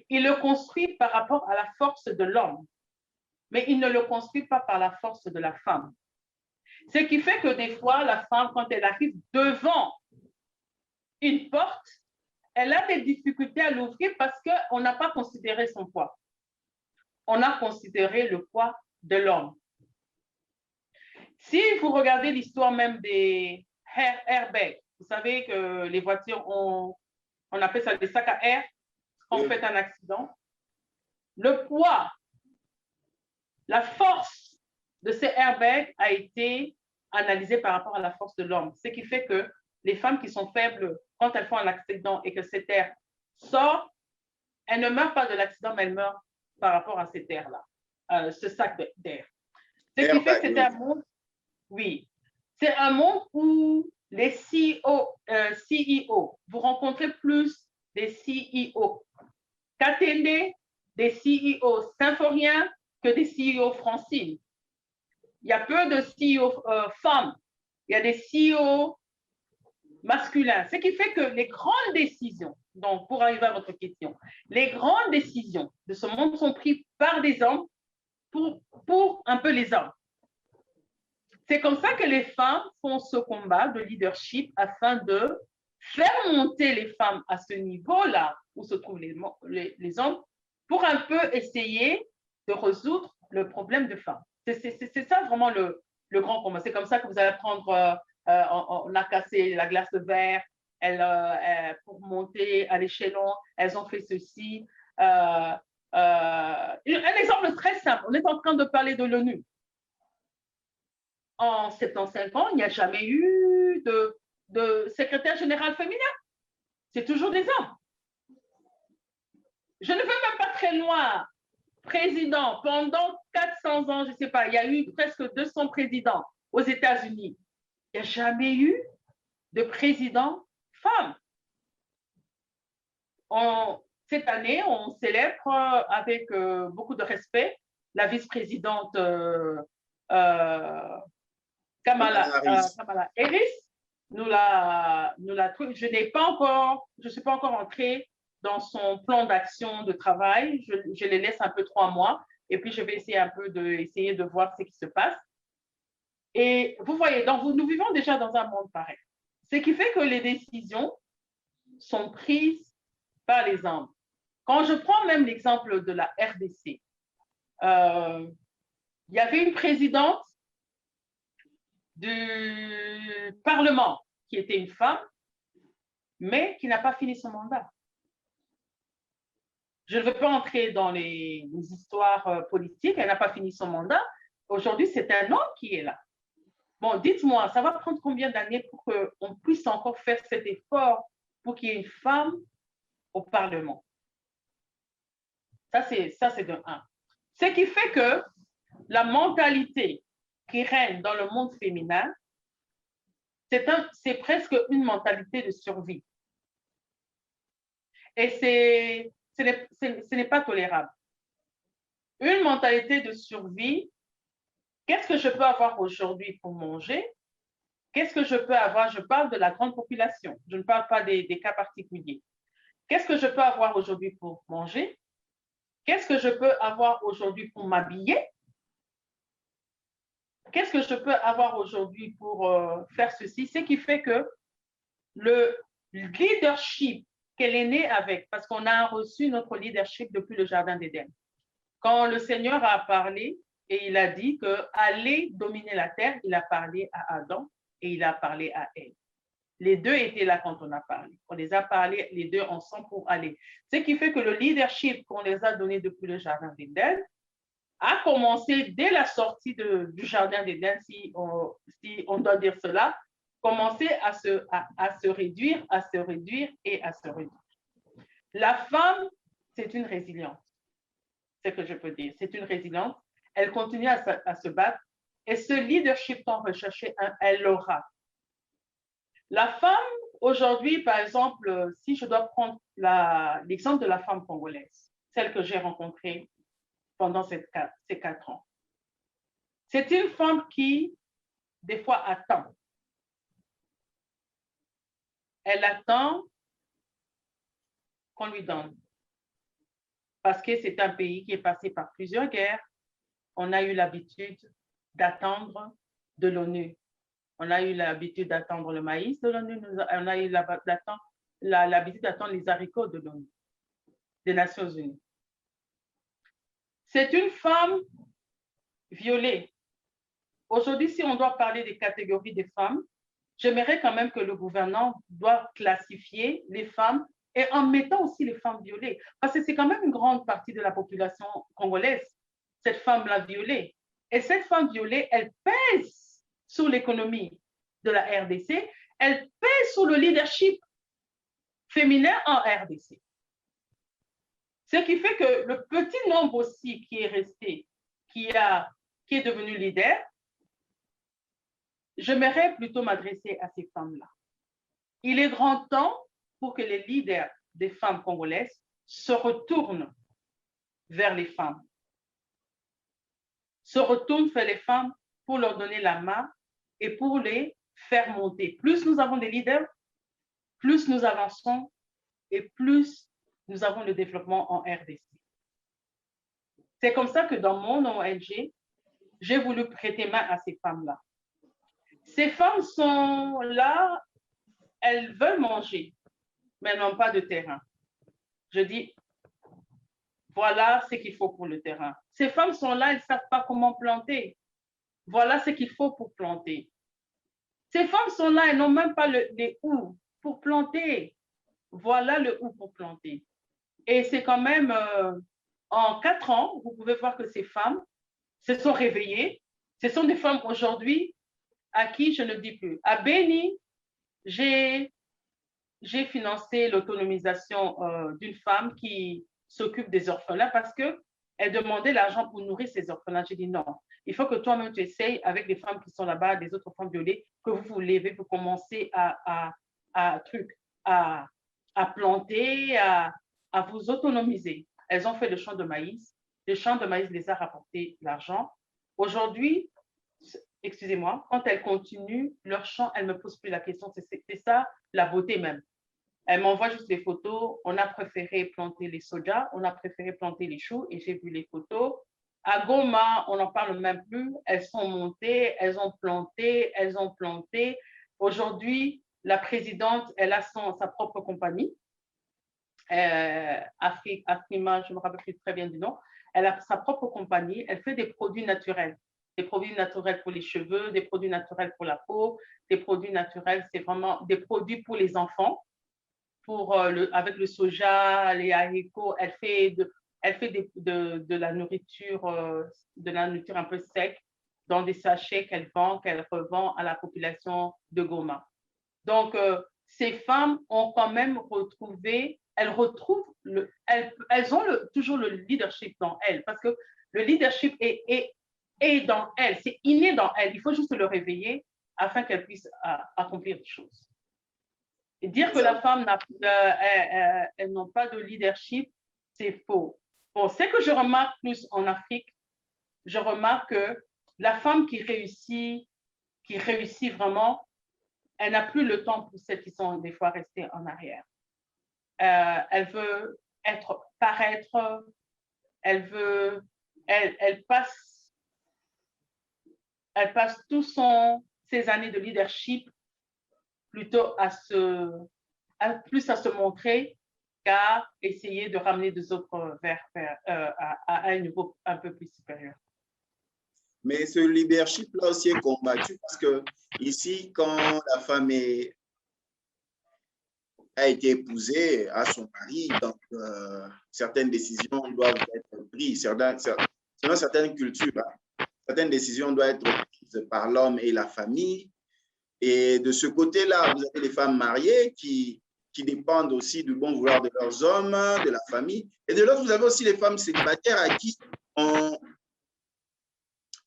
il le construit par rapport à la force de l'homme, mais il ne le construit pas par la force de la femme. Ce qui fait que des fois, la femme, quand elle arrive devant une porte, elle a des difficultés à l'ouvrir parce qu'on n'a pas considéré son poids. On a considéré le poids de l'homme. Si vous regardez l'histoire même des airbags, vous savez que les voitures ont, on appelle ça des sacs à air quand on fait un accident. Le poids, la force de ces airbags a été analysée par rapport à la force de l'homme. Ce qui fait que les femmes qui sont faibles, quand elles font un accident et que cet air sort, elles ne meurent pas de l'accident, mais elles meurent par rapport à cet air-là, ce sac d'air. Ce qui fait que c'est un monde, oui, c'est un monde où les CEO, vous rencontrez plus des CEO Katende, des CEO symphoriens que des CEO francines. Il y a peu de CEO femmes, il y a des CEO masculins. Ce qui fait que les grandes décisions, donc pour arriver à votre question, les grandes décisions de ce monde sont prises par des hommes pour un peu les hommes. C'est comme ça que les femmes font ce combat de leadership afin de faire monter les femmes à ce niveau-là où se trouvent les hommes pour un peu essayer de résoudre le problème de femmes. C'est ça vraiment le grand combat. C'est comme ça que vous allez prendre, on a cassé la glace de verre, pour monter à l'échelon, elles ont fait ceci. Un exemple très simple, on est en train de parler de l'ONU. En 75 ans, il n'y a jamais eu de secrétaire général féminin. C'est toujours des hommes. Je ne veux même pas très loin. Président, pendant 400 ans, je ne sais pas, il y a eu presque 200 présidents aux États-Unis. Il n'y a jamais eu de président femme. Cette année, on célèbre avec beaucoup de respect la vice-présidente Kamala Harris. Je n'ai pas encore, je ne suis pas encore entrée dans son plan d'action de travail. Je les laisse un peu 3 mois et puis je vais essayer un peu de voir ce qui se passe. Et vous voyez, donc nous vivons déjà dans un monde pareil. Ce qui fait que les décisions sont prises par les hommes. Quand je prends même l'exemple de la RDC, il y avait une présidente du Parlement qui était une femme, mais qui n'a pas fini son mandat. Je ne veux pas entrer dans les histoires politiques, elle n'a pas fini son mandat. Aujourd'hui, c'est un homme qui est là. Bon, dites-moi, ça va prendre combien d'années pour qu'on puisse encore faire cet effort pour qu'il y ait une femme au Parlement? Ça, c'est de un. Ce qui fait que la mentalité qui règne dans le monde féminin, c'est presque une mentalité de survie. Et ce n'est pas tolérable. Une mentalité de survie, qu'est-ce que je peux avoir aujourd'hui pour manger? Qu'est-ce que je peux avoir? Je parle de la grande population, je ne parle pas des cas particuliers. Qu'est-ce que je peux avoir aujourd'hui pour manger? Qu'est-ce que je peux avoir aujourd'hui pour m'habiller? Qu'est-ce que je peux avoir aujourd'hui pour faire ceci? Ce qui fait que le leadership qu'elle est née avec, parce qu'on a reçu notre leadership depuis le Jardin d'Éden. Quand le Seigneur a parlé et il a dit qu'aller dominer la terre, il a parlé à Adam et il a parlé à Ève. Les deux étaient là quand on a parlé. On les a parlé les deux ensemble pour aller. Ce qui fait que le leadership qu'on les a donné depuis le Jardin d'Éden a commencé dès la sortie du Jardin d'Éden, si on doit dire cela, commencer à se réduire, à se réduire et à se réduire. La femme, c'est une résilience. C'est ce que je peux dire. C'est une résilience. Elle continue à se battre. Et ce leadership qu'on recherchait, elle l'aura. La femme, aujourd'hui, par exemple, si je dois prendre l'exemple de la femme congolaise, celle que j'ai rencontrée pendant ces 4 ans, c'est une femme qui, des fois, attend. Elle attend qu'on lui donne. Parce que c'est un pays qui est passé par plusieurs guerres. On a eu l'habitude d'attendre de l'ONU. On a eu l'habitude d'attendre le maïs de l'ONU. On a eu l'habitude d'attendre les haricots de l'ONU, des Nations Unies. C'est une femme violée. Aujourd'hui, si on doit parler des catégories des femmes, j'aimerais quand même que le gouvernement doit classifier les femmes et en mettant aussi les femmes violées. Parce que c'est quand même une grande partie de la population congolaise, cette femme-là violée. Et cette femme violée, elle pèse sur l'économie de la RDC, elle pèse sur le leadership féminin en RDC. Ce qui fait que le petit nombre aussi qui est resté, qui est devenu leader, j'aimerais plutôt m'adresser à ces femmes-là. Il est grand temps pour que les leaders des femmes congolaises se retournent vers les femmes. Se retournent vers les femmes pour leur donner la main et pour les faire monter. Plus nous avons des leaders, plus nous avançons et plus nous avons le développement en RDC. C'est comme ça que dans mon ONG, j'ai voulu prêter main à ces femmes-là. Ces femmes sont là, elles veulent manger, mais elles n'ont pas de terrain. Je dis, voilà ce qu'il faut pour le terrain. Ces femmes sont là, elles ne savent pas comment planter. Voilà ce qu'il faut pour planter. Ces femmes sont là, elles n'ont même pas les houes pour planter. Voilà le hou pour planter. Et c'est quand même, en 4 ans, vous pouvez voir que ces femmes se sont réveillées. Ce sont des femmes aujourd'hui à qui je ne dis plus. À Béni, j'ai financé l'autonomisation d'une femme qui s'occupe des orphelins parce qu'elle demandait l'argent pour nourrir ces orphelins. J'ai dit non, il faut que toi-même tu essayes avec les femmes qui sont là-bas, des autres femmes violées, que vous vous levez pour commencer à planter, à vous autonomiser. Elles ont fait le champ de maïs. Le champ de maïs les a rapporté l'argent. Aujourd'hui, excusez-moi, quand elles continuent leur champ, elles ne me posent plus la question. C'est ça la beauté même. Elles m'envoient juste des photos. On a préféré planter les sojas, on a préféré planter les choux et j'ai vu les photos. À Goma, on n'en parle même plus. Elles sont montées, elles ont planté, elles ont planté. Aujourd'hui, la présidente, elle a sa propre compagnie. Afrima, je ne me rappelle plus très bien du nom. Elle a sa propre compagnie. Elle fait des produits naturels. Des produits naturels pour les cheveux, des produits naturels pour la peau, des produits naturels, c'est vraiment des produits pour les enfants. Avec le soja, les haricots, elle fait de la nourriture un peu sec dans des sachets qu'elle vend, qu'elle revend à la population de Goma. Donc, ces femmes ont quand même retrouvé, elles ont toujours le leadership dans elles, parce que le leadership est dans elles, c'est inné dans elles. Il faut juste le réveiller afin qu'elles puissent accomplir des choses. Et dire que la femme elles n'ont pas de leadership, c'est faux. Bon, ce que je remarque plus en Afrique, je remarque que la femme qui réussit vraiment, elle n'a plus le temps pour celles qui sont des fois restées en arrière. Elle veut paraître, elle passe toutes ses années de leadership plutôt à se montrer qu'à essayer de ramener des autres à un niveau un peu plus supérieur. Mais ce leadership-là aussi est combattu parce que ici, quand la femme a été épousée à son mari, donc certaines décisions doivent être prises. Selon certaines cultures, certaines décisions doivent être prises par l'homme et la famille. Et de ce côté-là, vous avez les femmes mariées qui dépendent aussi du bon vouloir de leurs hommes, de la famille. Et de l'autre, vous avez aussi les femmes célibataires à qui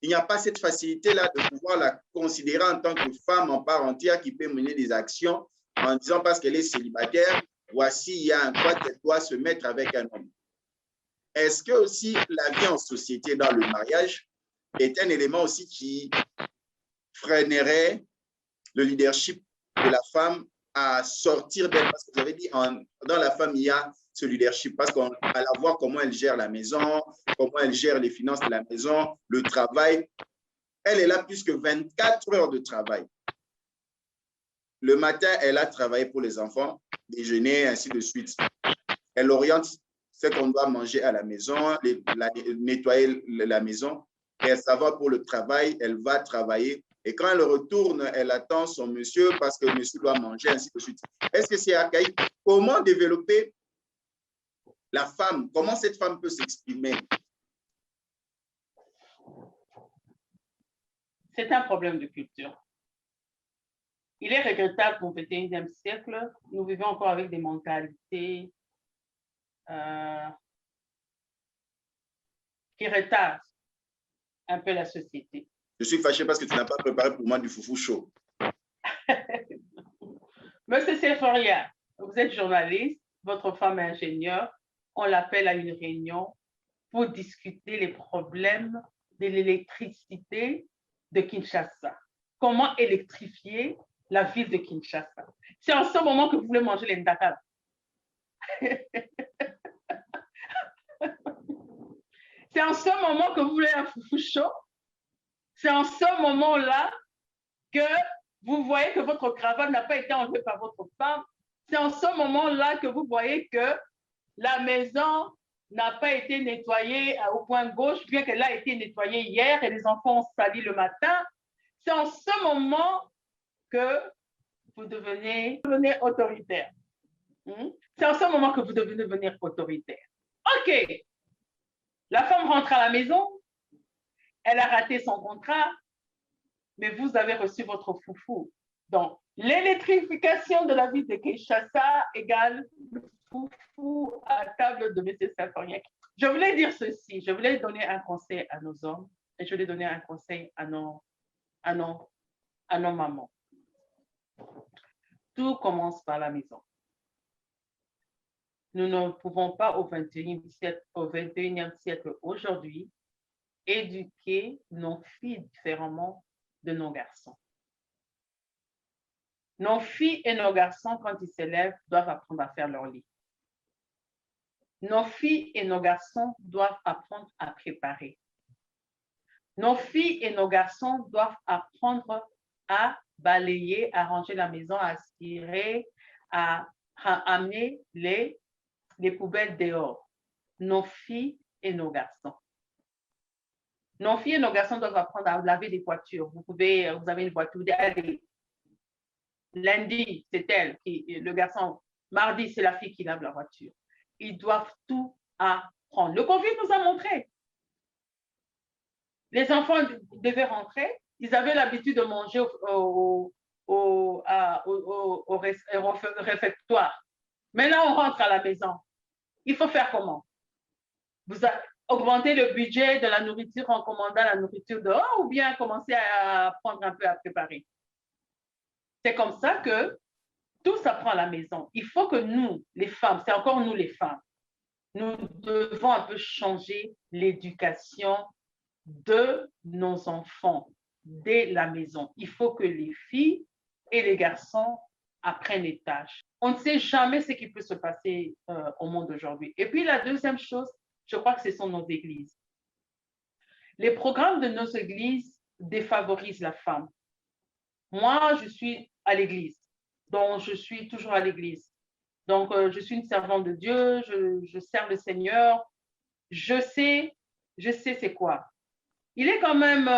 il n'y a pas cette facilité-là de pouvoir la considérer en tant que femme en part entière qui peut mener des actions en disant parce qu'elle est célibataire, voici, il y a un quoi qu'elle doit se mettre avec un homme. Est-ce que aussi la vie en société dans le mariage est un élément aussi qui freinerait le leadership de la femme à sortir d'elle? Parce que vous avez dit, dans la femme, il y a ce leadership, parce qu'à la voir comment elle gère la maison, comment elle gère les finances de la maison, le travail, elle est là plus que 24 heures de travail. Le matin, elle a travaillé pour les enfants, déjeuner, ainsi de suite. Elle oriente ce qu'on doit manger à la maison, nettoyer la maison. Et ça va pour le travail, elle va travailler. Et quand elle retourne, elle attend son monsieur parce que le monsieur doit manger, ainsi de suite. Est-ce que c'est archaïque? Comment développer la femme? Comment cette femme peut s'exprimer? C'est un problème de culture. Il est regrettable qu'au XXIe siècle, nous vivons encore avec des mentalités qui retardent un peu la société. Je suis fâché parce que tu n'as pas préparé pour moi du foufou chaud. Monsieur Sephoria, vous êtes journaliste, votre femme est ingénieure, on l'appelle à une réunion pour discuter les problèmes de l'électricité de Kinshasa. Comment électrifier la ville de Kinshasa? C'est en ce moment que vous voulez manger les ndakal. C'est en ce moment que vous voulez un foufou chaud. C'est en ce moment-là que vous voyez que votre cravate n'a pas été enlevée par votre femme. C'est en ce moment-là que vous voyez que la maison n'a pas été nettoyée au point gauche, bien qu'elle a été nettoyée hier et les enfants ont sali le matin. C'est en ce moment que vous devenez autoritaire. C'est en ce moment que vous devez devenir autoritaire. OK. La femme rentre à la maison, elle a raté son contrat, mais vous avez reçu votre foufou. Donc, l'électrification de la ville de Kinshasa égale le foufou à table de M. Safariak. Je voulais dire ceci, je voulais donner un conseil à nos hommes et je voulais donner un conseil à nos mamans. Tout commence par la maison. Nous ne pouvons pas au 21e siècle aujourd'hui éduquer nos filles différemment de nos garçons. Nos filles et nos garçons, quand ils s'élèvent, doivent apprendre à faire leur lit. Nos filles et nos garçons doivent apprendre à préparer. Nos filles et nos garçons doivent apprendre à balayer, à ranger la maison, à aspirer, à amener les poubelles dehors. Nos filles et nos garçons. Nos filles et nos garçons doivent apprendre à laver des voitures. Vous avez une voiture, allez, lundi, c'est elle, le garçon, mardi, c'est la fille qui lave la voiture. Ils doivent tout apprendre. Le Covid nous a montré. Les enfants devaient rentrer, ils avaient l'habitude de manger au réfectoire. Maintenant, on rentre à la maison. Il faut faire comment? Vous augmentez le budget de la nourriture en commandant la nourriture dehors ou bien commencer à apprendre un peu à préparer? C'est comme ça que tout s'apprend à la maison. Il faut que nous, les femmes, c'est encore nous les femmes, nous devons un peu changer l'éducation de nos enfants dès la maison. Il faut que les filles et les garçons apprennent les tâches. On ne sait jamais ce qui peut se passer au monde aujourd'hui. Et puis la deuxième chose, je crois que ce sont nos églises. Les programmes de nos églises défavorisent la femme. Moi, je suis à l'église, donc je suis toujours à l'église. Donc, je suis une servante de Dieu, je sers le Seigneur. Je sais c'est quoi. Il est quand même,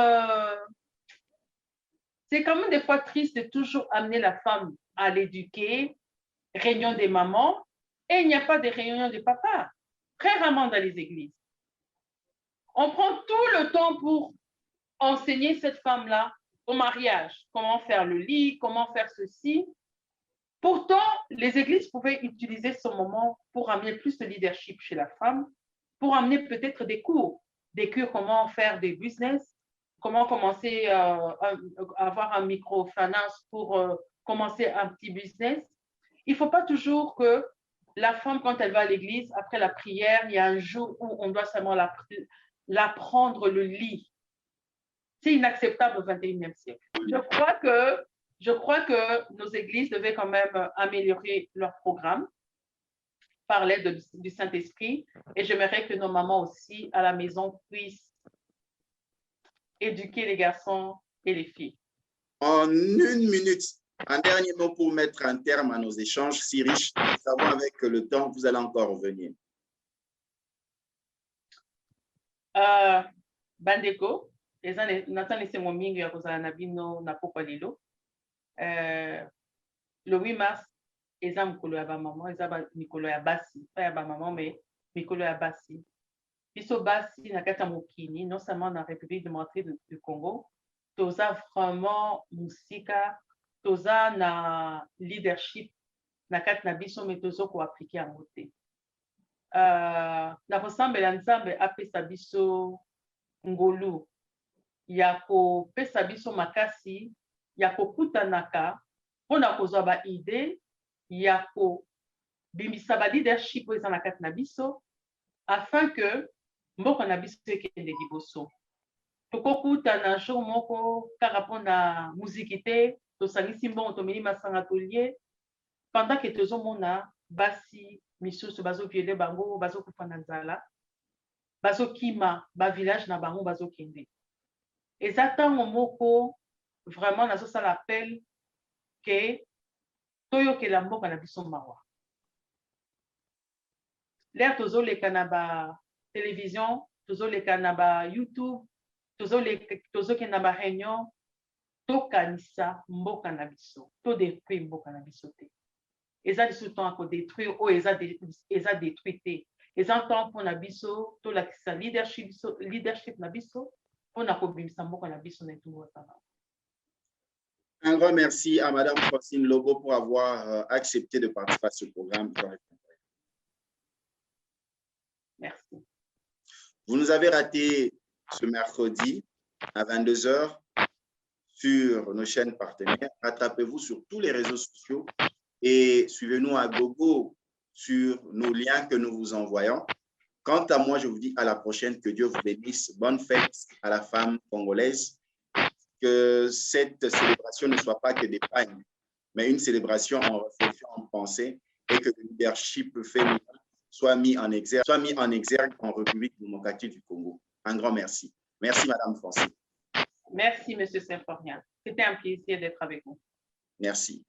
c'est quand même des fois triste de toujours amener la femme à l'éduquer, réunion des mamans, et il n'y a pas de réunion des papas, très rarement dans les églises. On prend tout le temps pour enseigner cette femme-là au mariage, comment faire le lit, comment faire ceci. Pourtant, les églises pouvaient utiliser ce moment pour amener plus de leadership chez la femme, pour amener peut-être des cours comment faire des business, comment commencer à avoir un microfinance pour commencer un petit business, il ne faut pas toujours que la femme, quand elle va à l'église, après la prière, il y a un jour où on doit seulement la prendre le lit. C'est inacceptable au XXIe siècle. Je crois que nos églises devaient quand même améliorer leur programme par l'aide du Saint-Esprit. Et j'aimerais que nos mamans aussi, à la maison, puissent éduquer les garçons et les filles. En 1 minute, un dernier mot pour mettre un terme à nos échanges si riches. Nous savons avec le temps, vous allez encore revenir. Bandeko, natanisi mingi ya kozala na bino na pokwa lelo. Le 8 mars, eza mokolo ya bamama, eza mikolo ya basi, pas ya bamama, mais mikolo ya basi. Biso basi na kati ya mokili, non seulement na République démocratique du Congo, toza vraiment musika, toza na leadership na kati na biso, mais tozo ko appliquer yango te. Na kosambela Nzambe apesa biso ngolu ya kopesa biso makasi ya kokutanaka mpona kozwa baide ya kobimisa baleadership oyo eza na kati na biso afin que mboka na biso ekende liboso. Tokokutana jour moko kaka mpona muziki te, tosangisi mbongo tomeli masanga tolie pendant ke tozomona basi misusu bazoviole bango, bazokufa na nzala, bazokima bavillage na bango bazokende. Eza ntango moko vraiment nazosala appel ke toyokela mboka na biso mawa. L'air tozoleka na ba télévision, tozoleka na ba YouTube, tozokenda na ba réunion, tokanisa mboka na biso, todétruire mboka na biso te. Eza lisusu temps ko détruire o eza détruire te. Eza temps mpona biso tolakisa leadership na biso mpona kobimisa mboka na biso na etumbu watana. Un grand merci à Madame Francine Lobo pour avoir accepté de participer à ce programme. Merci. Vous nous avez raté ce mercredi à 22 h sur nos chaînes partenaires. Rattrapez-vous sur tous les réseaux sociaux et suivez-nous à gogo sur nos liens que nous vous envoyons. Quant à moi, je vous dis à la prochaine. Que Dieu vous bénisse. Bonne fête à la femme congolaise. Que cette célébration ne soit pas que des pagnes, mais une célébration en réflexion, en pensée, et que le leadership féminin soit mis en exergue en République démocratique du Congo. Un grand merci. Merci, Madame Francine. Merci, Monsieur Symphorien. C'était un plaisir d'être avec vous. Merci.